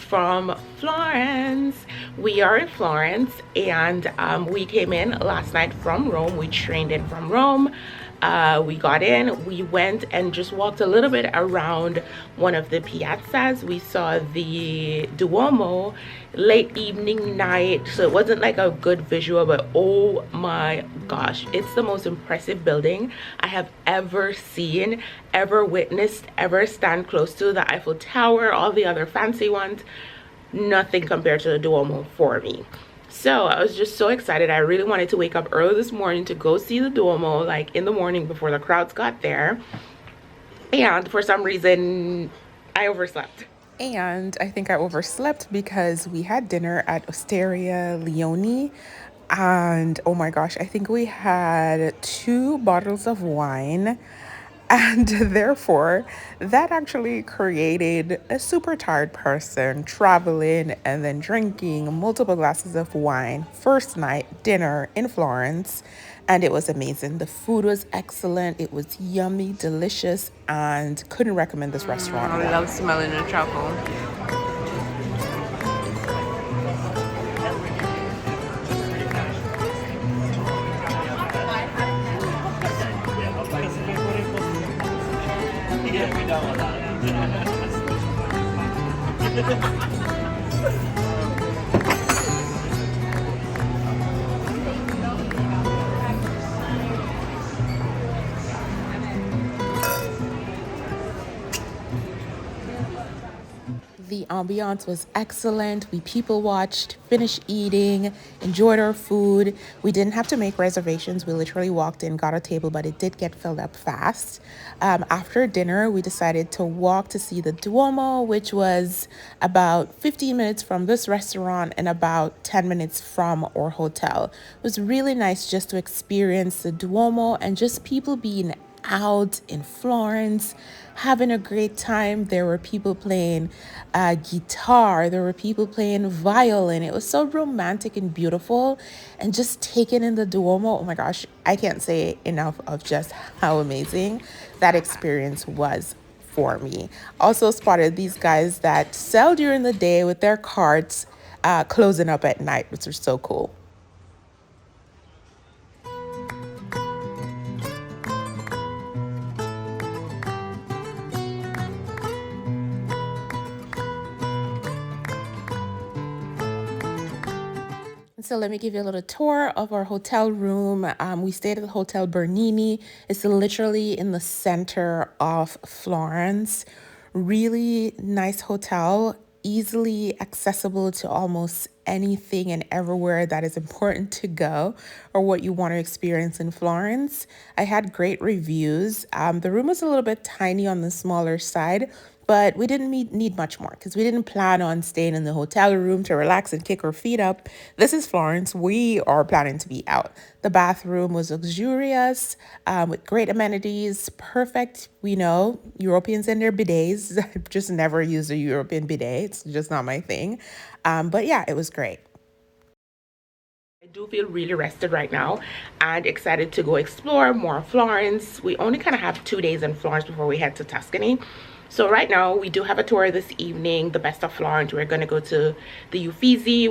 from Florence. We are in Florence, and we came in last night from Rome. We trained in from Rome. We got in, we went and just walked a little bit around one of the piazzas. We saw the Duomo late evening night, so it wasn't like a good visual, but oh my gosh, it's the most impressive building I have ever seen, ever witnessed, ever stand close to. The Eiffel Tower, all the other fancy ones, nothing compared to the Duomo for me. So I was just so excited. I really wanted to wake up early this morning to go see the Duomo, like in the morning before the crowds got there. And for some reason, I overslept. And I think I overslept because we had dinner at Osteria Leone. And oh my gosh, I think we had 2 bottles of wine. And therefore, that actually created a super tired person traveling and then drinking multiple glasses of wine. First night dinner in Florence, and it was amazing. The food was excellent. It was yummy, delicious, and couldn't recommend this restaurant. I love smelling the truffle. The ambiance was excellent. We people watched, finished eating, enjoyed our food. We didn't have to make reservations. We literally walked in, got a table, but it did get filled up fast. After dinner, we decided to walk to see the Duomo, which was about 15 minutes from this restaurant and about 10 minutes from our hotel. It was really nice just to experience the Duomo and just people being out in Florence, having a great time. There were people playing guitar, there were people playing violin. It was so romantic and beautiful, and just taking in the Duomo. Oh my gosh, I can't say enough of just how amazing that experience was for me. Also spotted these guys that sell during the day with their carts closing up at night, which is so cool. So let me give you a little tour of our hotel room. We stayed at the Hotel Bernini. It's literally in the center of Florence. Really nice hotel, easily accessible to almost anything and everywhere that is important to go or what you want to experience in Florence. I had great reviews. The room was a little bit tiny on the smaller side, but we didn't need much more because we didn't plan on staying in the hotel room to relax and kick our feet up. This is Florence. We are planning to be out. The bathroom was luxurious with great amenities, perfect. We know Europeans and their bidets. I've just never used a European bidet. It's just not my thing. But yeah, it was great. I do feel really rested right now and excited to go explore more Florence. We only kind of have 2 days in Florence before we head to Tuscany. So right now we do have a tour this evening, the best of Florence. We're going to go to the Uffizi.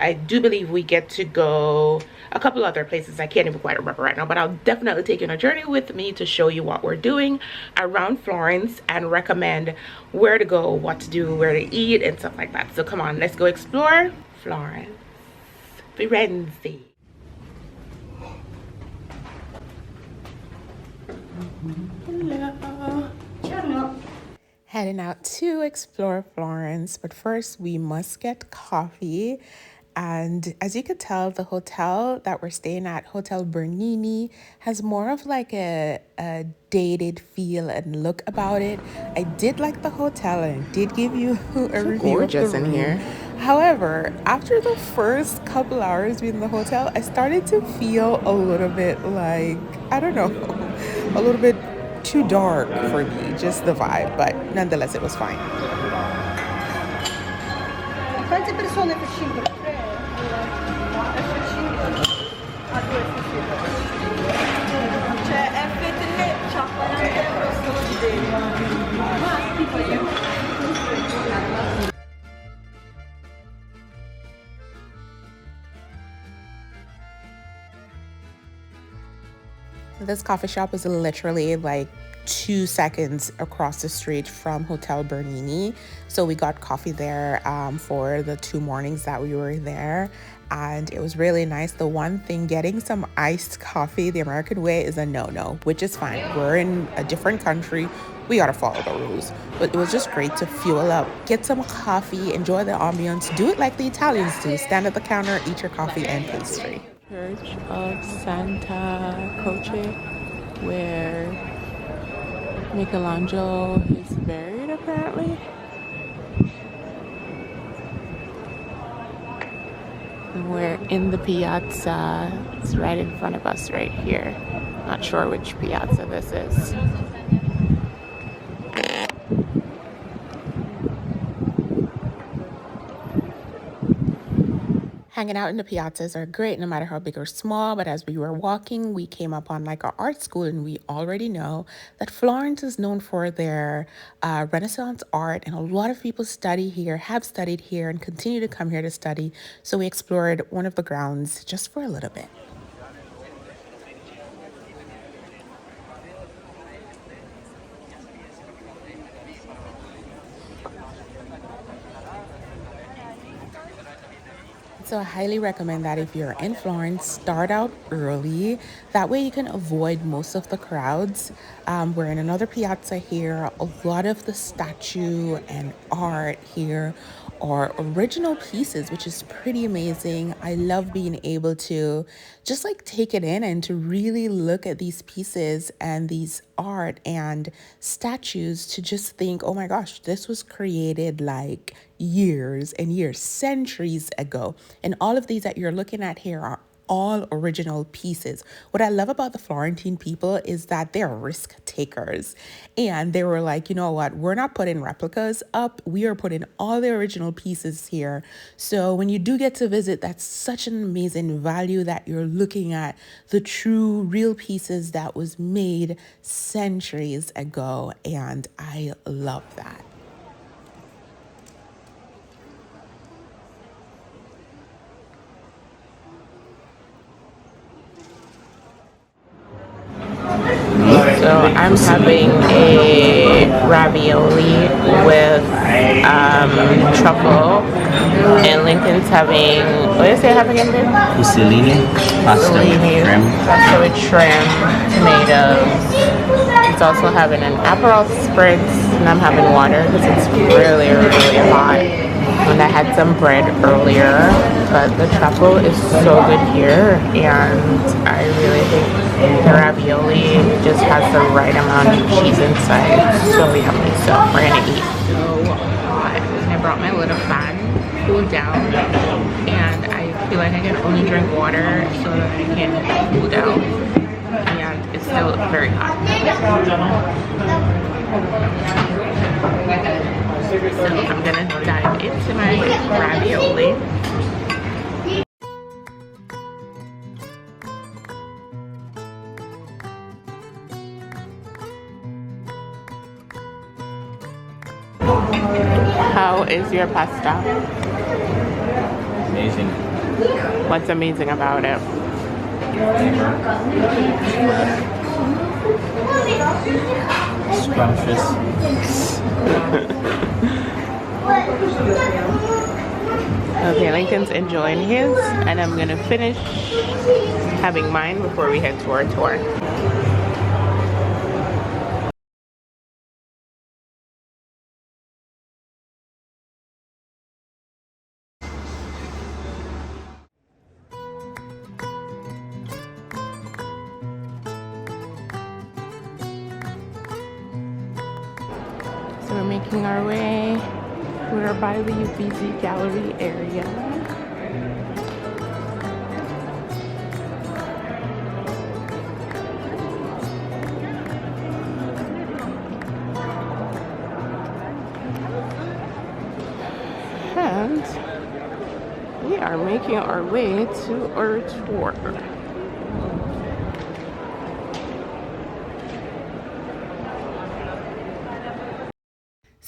I do believe we get to go a couple other places. I can't even quite remember right now, but I'll definitely take you on a journey with me to show you what we're doing around Florence and recommend where to go, what to do, where to eat, and stuff like that. So come on, let's go explore Florence. Firenze. Hello. Ciao. Heading out to explore Florence, but first we must get coffee. And as you can tell, the hotel that we're staying at, Hotel Bernini, has more of like a dated feel and look about it. I did like the hotel and I did give you a review of the room. In here. However, after the first couple hours being in the hotel, I started to feel a little bit like, I don't know, a little bit too dark for me, just the vibe, but nonetheless it was fine. Quante persone F5? Cioè F3 c'ha 40 euro solo di dentro. This coffee shop is literally like 2 seconds across the street from Hotel Bernini. So we got coffee there for the 2 mornings that we were there. And it was really nice. The one thing, getting some iced coffee the American way is a no-no, which is fine. We're in a different country. We gotta follow the rules. But it was just great to fuel up, get some coffee, enjoy the ambiance, do it like the Italians do. Stand at the counter, eat your coffee and pastry. Church of Santa Croce, where Michelangelo is buried apparently. And we're in the piazza. It's right in front of us right here. Not sure which piazza this is. Hanging out in the piazzas are great no matter how big or small, but as we were walking, we came up on like an art school, and we already know that Florence is known for their Renaissance art, and a lot of people study here, have studied here, and continue to come here to study. So we explored one of the grounds just for a little bit. So I highly recommend that if you're in Florence, start out early. That way you can avoid most of the crowds. We're in another piazza here. A lot of the statue and art here are original pieces, which is pretty amazing. I love being able to just like take it in and to really look at these pieces and these art and statues to just think, oh my gosh, this was created like years and years, centuries ago. And all of these that you're looking at here are all original pieces. What I love about the Florentine people is that they're risk takers. And they were like, you know what, we're not putting replicas up. We are putting all the original pieces here. So when you do get to visit, that's such an amazing value that you're looking at the true, real pieces that was made centuries ago. And I love that. So I'm having a ravioli with truffle, and Lincoln's having, what is it having again, babe? Fusilini, pasta with shrimp. Pasta with shrimp, tomatoes. It's also having an Aperol spritz, and I'm having water because it's really, really hot. And I had some bread earlier, but the truffle is so good here, and I really think the ravioli just has the right amount of cheese inside. So yummy. So we're gonna eat. So hot. I brought my little fan, cool down, and I feel like I can only drink water so that I can cool down. And it's still very hot. So I'm gonna dive into my ravioli. How is your pasta? Amazing. What's amazing about it? Scrumptious. Okay, Lincoln's enjoying his, and I'm gonna finish having mine before we head to our tour. So we're making our way. We're by the Uffizi Gallery area. And we are making our way to our tour.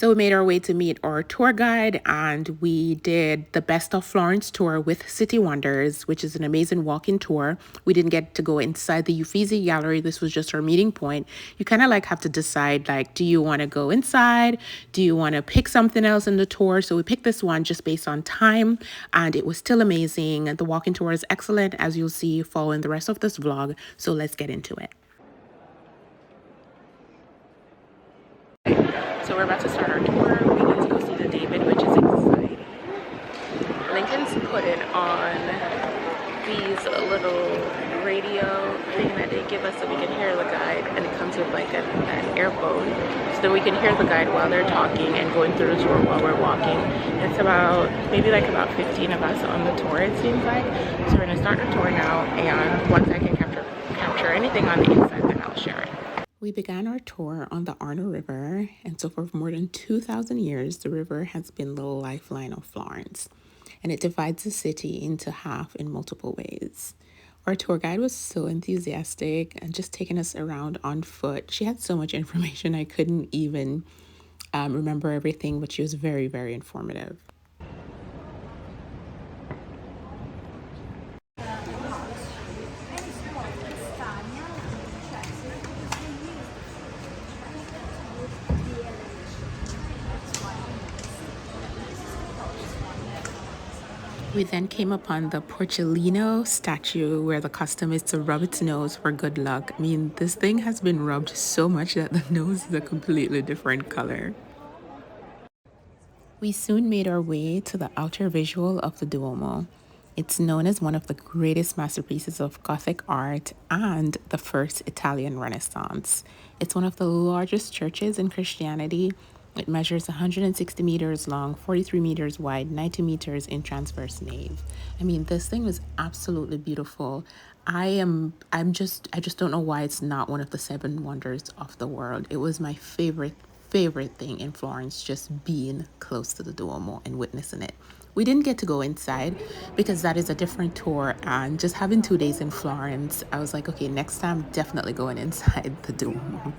So we made our way to meet our tour guide, and we did the Best of Florence tour with City Wonders, which is an amazing walk-in tour. We didn't get to go inside the Uffizi Gallery. This was just our meeting point. You kind of like have to decide, like, do you want to go inside? Do you want to pick something else in the tour? So we picked this one just based on time, and it was still amazing. The walk-in tour is excellent, as you'll see following the rest of this vlog. So let's get into it. So we're about to start our tour. We need to go see the David, which is exciting. Lincoln's putting on these little radio thing that they give us so we can hear the guide, and it comes with like an earphone, so then we can hear the guide while they're talking and going through the tour while we're walking. It's about maybe like about 15 of us on the tour, it seems like. So we're gonna start the tour now, and once I can capture anything on the inside, then I'll share it. We began our tour on the Arno River, and so for more than 2,000 years, the river has been the lifeline of Florence, and it divides the city into half in multiple ways. Our tour guide was so enthusiastic and just taking us around on foot. She had so much information, I couldn't even remember everything, but she was very, very informative. We then came upon the Porcellino statue, where the custom is to rub its nose for good luck. I mean, this thing has been rubbed so much that the nose is a completely different color. We soon made our way to the outer visual of the Duomo. It's known as one of the greatest masterpieces of Gothic art and the first Italian Renaissance. It's one of the largest churches in Christianity. It measures 160 meters long, 43 meters wide, 90 meters in transverse nave. I mean, this thing was absolutely beautiful. I just don't know why it's not one of the seven wonders of the world. It was my favorite thing in Florence, just being close to the Duomo and witnessing it. We didn't get to go inside because that is a different tour, and just having 2 days in Florence, I was like, okay, next time definitely going inside the Duomo.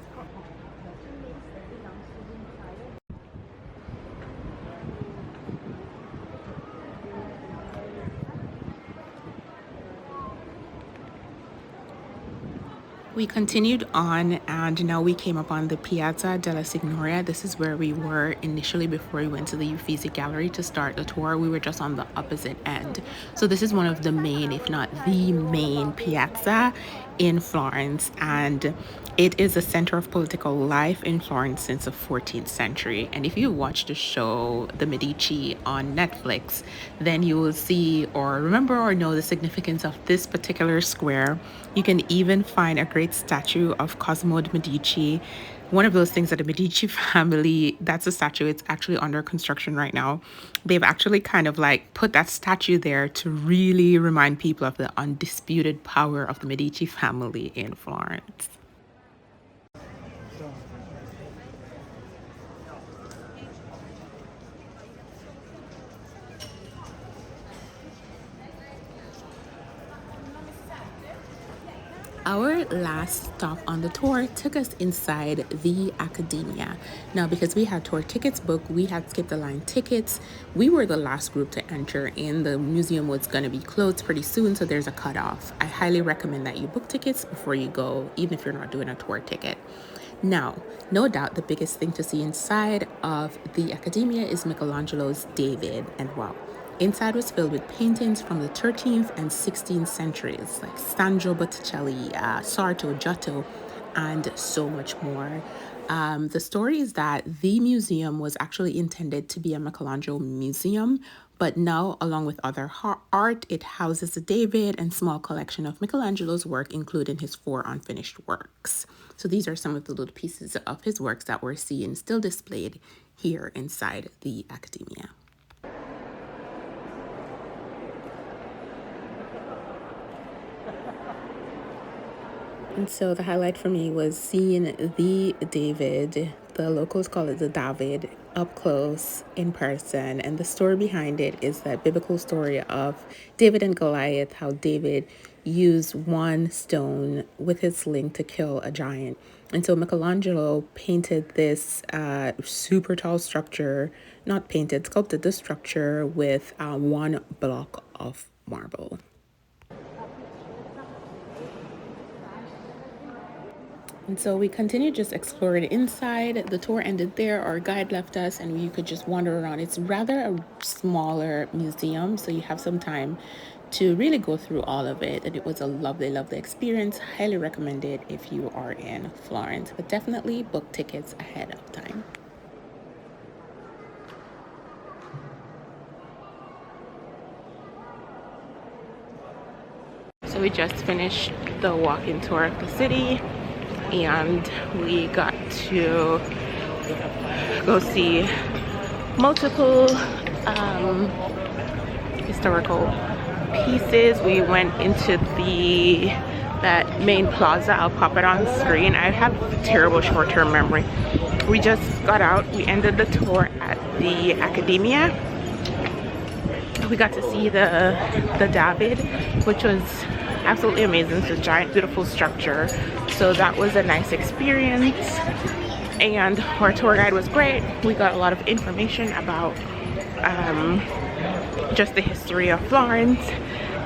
We continued on, and now we came upon the Piazza della Signoria. This is where we were initially before we went to the Uffizi Gallery to start the tour. We were just on the opposite end. So this is one of the main, if not the main piazza in Florence, and it is a center of political life in Florence since the 14th century. And if you watch the show The Medici on Netflix, then you will see or remember or know the significance of this particular square. You can even find a great statue of Cosimo de' Medici, one of those things that the Medici family, that's a statue, it's actually under construction right now. They've actually kind of like put that statue there to really remind people of the undisputed power of the Medici family in Florence. Our last stop on the tour took us inside the Accademia. Now, because we had tour tickets booked, we had skipped the line tickets. We were the last group to enter, and the museum was going to be closed pretty soon, so there's a cutoff. I highly recommend that you book tickets before you go, even if you're not doing a tour ticket. Now, no doubt the biggest thing to see inside of the Accademia is Michelangelo's David, and wow. Inside was filled with paintings from the 13th and 16th centuries, like Sandro Botticelli, Sarto, Giotto, and so much more. The story is that the museum was actually intended to be a Michelangelo museum, but now, along with other art, it houses a David and small collection of Michelangelo's work, including his 4 unfinished works. So these are some of the little pieces of his works that we're seeing still displayed here inside the Accademia. And so the highlight for me was seeing the David, the locals call it the David, up close in person. And the story behind it is that biblical story of David and Goliath, how David used one stone with his sling to kill a giant. And so Michelangelo painted this super tall structure, not painted, sculpted this structure with one block of marble. And so we continued just exploring inside. The tour ended there. Our guide left us and you could just wander around. It's rather a smaller museum, so you have some time to really go through all of it. And it was a lovely, lovely experience. Highly recommend it if you are in Florence, but definitely book tickets ahead of time. So we just finished the walking tour of the city, and we got to go see multiple historical pieces. We went into that main plaza. I'll pop it on screen. I have terrible short-term memory. We just got out. We ended the tour at the Academia. We got to see the David, which was absolutely amazing. It's a giant, beautiful structure. So that was a nice experience. And our tour guide was great. We got a lot of information about just the history of Florence.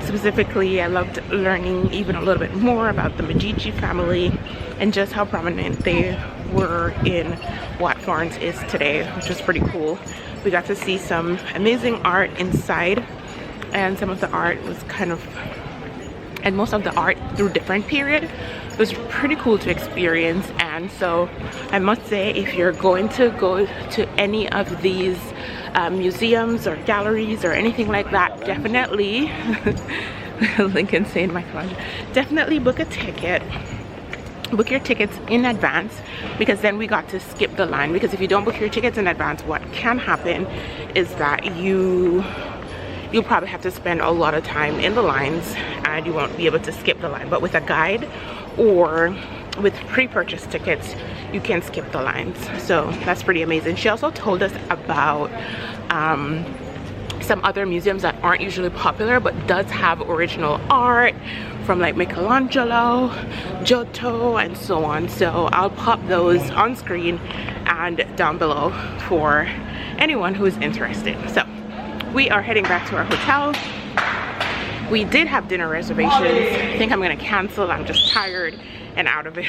Specifically, I loved learning even a little bit more about the Medici family and just how prominent they were in what Florence is today, which was pretty cool. We got to see some amazing art inside, and some of the art was and most of the art through different period. It was pretty cool to experience. And so I must say, if you're going to go to any of these museums or galleries or anything like that, definitely Lincoln saying Michelangelo, definitely book a ticket. Book your tickets in advance, because then we got to skip the line. Because if you don't book your tickets in advance, what can happen is that you'll probably have to spend a lot of time in the lines and you won't be able to skip the line. But with a guide or with pre-purchased tickets, you can skip the lines. So that's pretty amazing. She also told us about some other museums that aren't usually popular but does have original art from like Michelangelo, Giotto, and so on. So I'll pop those on screen and down below for anyone who is interested. So we are heading back to our hotel. We did have dinner reservations. I think I'm gonna cancel. I'm just tired and out of it.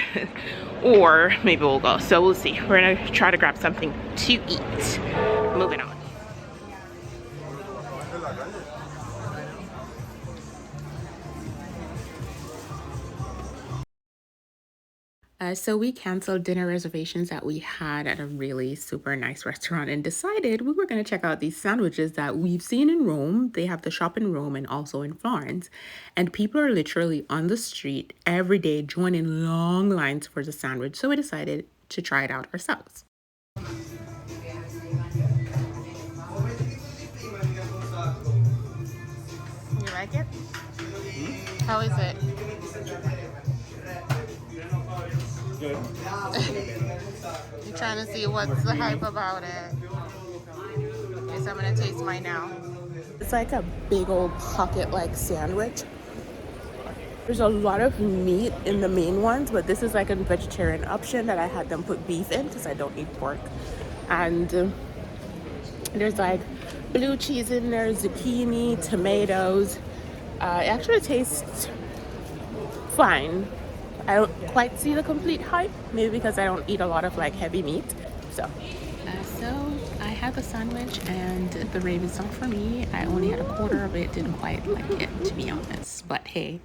Or maybe we'll go. So we'll see. We're gonna try to grab something to eat. Moving on. So we canceled dinner reservations that we had at a really super nice restaurant and decided we were going to check out these sandwiches that we've seen in Rome. They have the shop in Rome and also in Florence. And people are literally on the street every day joining long lines for the sandwich. So we decided to try it out ourselves. You like it? How is it? Good. You're trying to see what's the hype about it. Guess I'm gonna taste mine now. It's like a big old pocket-like sandwich. There's a lot of meat in the main ones, but this is like a vegetarian option that I had them put beef in because I don't eat pork. And there's like blue cheese in there, zucchini, tomatoes. It actually tastes fine. I don't quite see the complete hype, maybe because I don't eat a lot of like heavy meat. So I had the sandwich and the rave is not for me. I only had a quarter of it, didn't quite like it, to be honest. But hey,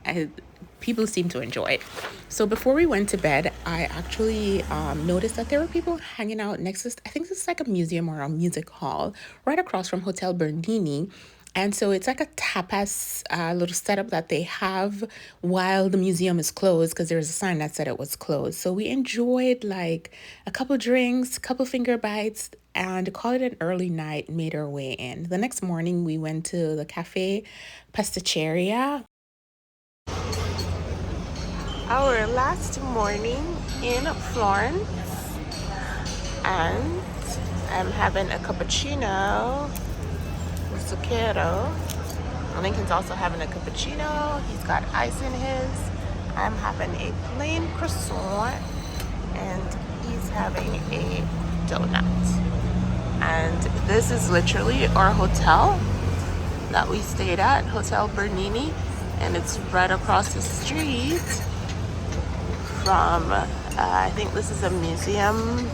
people seem to enjoy it. So before we went to bed, I actually noticed that there were people hanging out next to, I think this is like a museum or a music hall, right across from Hotel Bernini. And so it's like a tapas little setup that they have while the museum is closed, because there's a sign that said it was closed. So we enjoyed like a couple drinks, couple finger bites, and called it an early night, made our way in. The next morning, we went to the Cafe Pasticceria. Our last morning in Florence, and I'm having a cappuccino. Zucchero. Lincoln's also having a cappuccino. He's got ice in his. I'm having a plain croissant. and he's having a donut. And this is literally our hotel that we stayed at, Hotel Bernini, and it's right across the street from, I think this is a museum,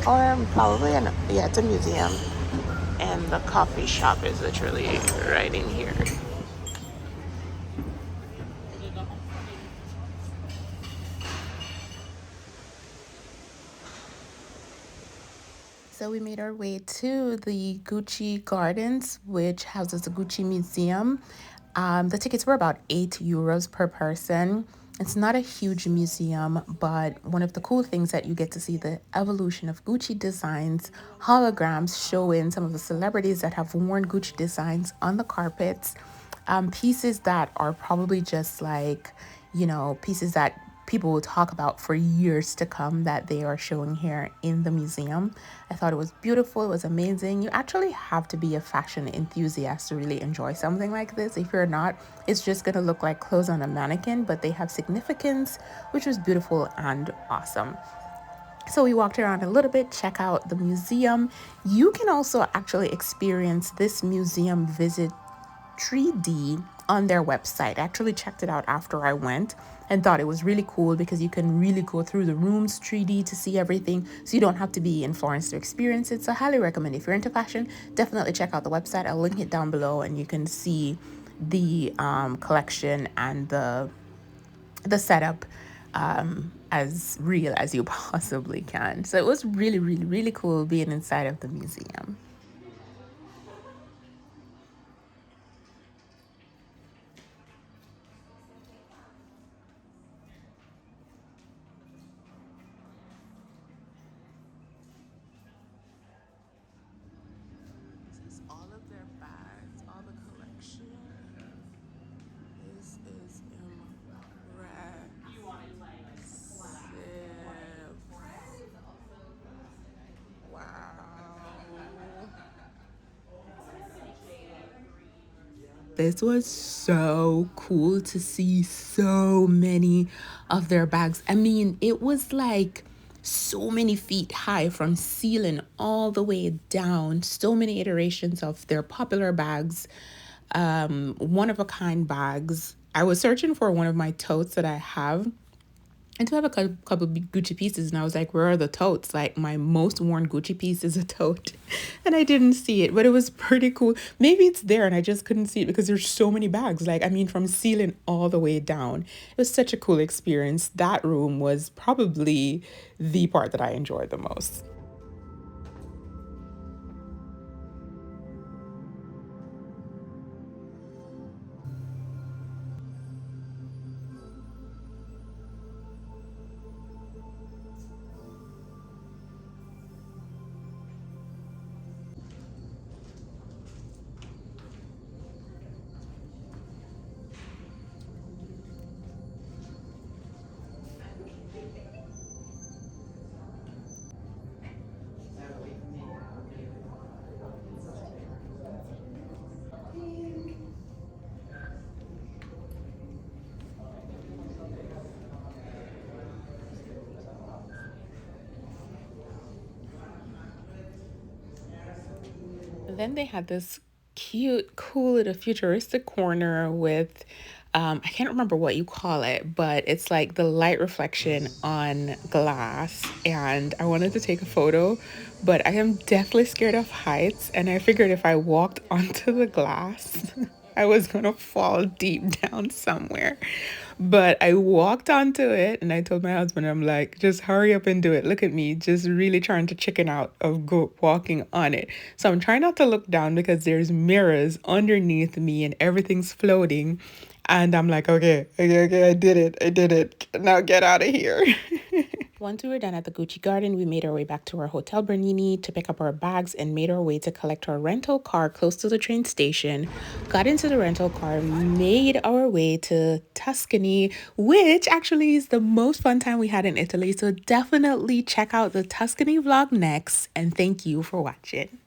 or probably, yeah, it's a museum. And the coffee shop is literally right in here. So we made our way to the Gucci Gardens, which houses the Gucci Museum. The tickets were about €8 per person. It's not a huge museum, but one of the cool things that you get to see the evolution of Gucci designs, holograms showing some of the celebrities that have worn Gucci designs on the carpets, pieces that are probably just like, pieces that people will talk about for years to come that they are showing here in the museum. I thought it was beautiful. It was amazing. You actually have to be a fashion enthusiast to really enjoy something like this. If you're not, it's just going to look like clothes on a mannequin, but they have significance, which was beautiful and awesome. So we walked around a little bit, check out the museum. You can also actually experience this museum visit 3D on their website. I actually checked it out after I went and thought it was really cool because you can really go through the rooms 3D to see everything. So you don't have to be in Florence to experience it. So I highly recommend, if you're into fashion, definitely check out the website. I'll link it down below and you can see the collection and the setup as real as you possibly can. So it was really, really, really cool being inside of the museum. This is all of their bags, all the collection. This is impressive. Wow. This was so cool to see so many of their bags. I mean, it was like so many feet high from ceiling all the way down. So many iterations of their popular bags, one of a kind bags. I was searching for one of my totes that I have. I do have a couple of Gucci pieces, and I was like, where are the totes? Like, my most worn Gucci piece is a tote, and I didn't see it, but it was pretty cool. Maybe it's there, and I just couldn't see it because there's so many bags. Like, I mean, from ceiling all the way down. It was such a cool experience. That room was probably the part that I enjoyed the most. Then they had this cute, cool little futuristic corner with, I can't remember what you call it, but it's like the light reflection on glass. And I wanted to take a photo, but I am deathly scared of heights. And I figured if I walked onto the glass, I was gonna fall deep down somewhere. But I walked onto it and I told my husband, I'm like, just hurry up and do it. Look at me, just really trying to chicken out of walking on it. So I'm trying not to look down because there's mirrors underneath me and everything's floating. And I'm like, okay, I did it. I did it. Now get out of here. Once we were done at the Gucci Garden, we made our way back to our Hotel Bernini to pick up our bags and made our way to collect our rental car close to the train station. Got into the rental car, made our way to Tuscany, which actually is the most fun time we had in Italy. So definitely check out the Tuscany vlog next. And thank you for watching.